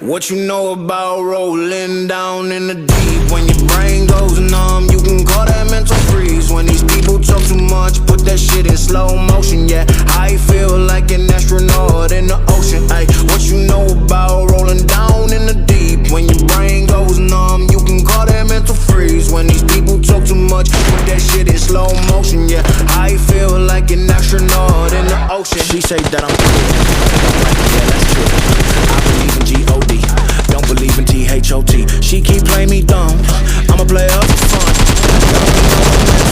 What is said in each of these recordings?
What you know about rolling down in the deep? When your brain goes numb, you can call that mental freeze. When these people talk too much, put that shit in slow motion. Yeah, I feel like an astronaut in the ocean. Ay, what you know about rolling down in the deep? When your brain goes numb, you can call that mental freeze. When these people talk too much, put that shit in slow motion. Yeah, I feel like an astronaut in the ocean. She say that I'm cool. Yeah, that's true. I believe in G-O-D, don't believe in T-H-O-T. She keep playing me dumb, I'ma play her for fun.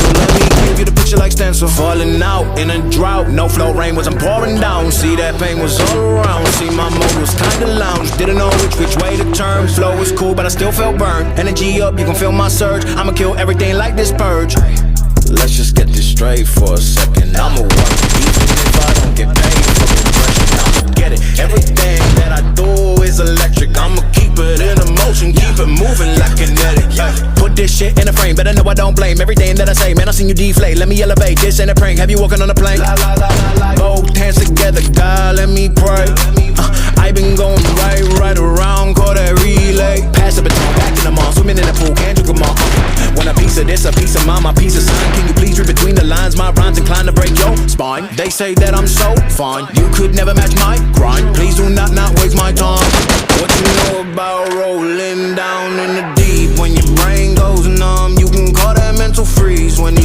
So let me give you the picture like stencil. Falling out in a drought, no flow rain was I'm pouring down. See that pain was all around. See my mode was kinda lounge, didn't know which way to turn. Flow was cool but I still felt burned. Energy up, you can feel my surge. I'ma kill everything like this purge. Let's just get this straight for a second. I'ma work even if I don't get paid for compression. I'ma get it, everything that I do is electric. I'ma keep it in motion, keep it moving like kinetic. Put this shit in a frame, better know I don't blame everything that I say. Man, I seen you deflate, let me elevate. This ain't a prank, have you walking on a plane? Both hands together, God, let me pray. I been going right around, call that relay. Pass the baton, back in the mall, swimming in the pool, can't drink them all. Want a piece of this, a piece of mine, my piece of sign. Can you please read between the lines? My rhymes inclined to break your spine. They say that I'm so fine, you could never match my grind. Please do not waste my time. What you know about rolling down in the deep? When your brain goes numb, you can call that mental freeze. When these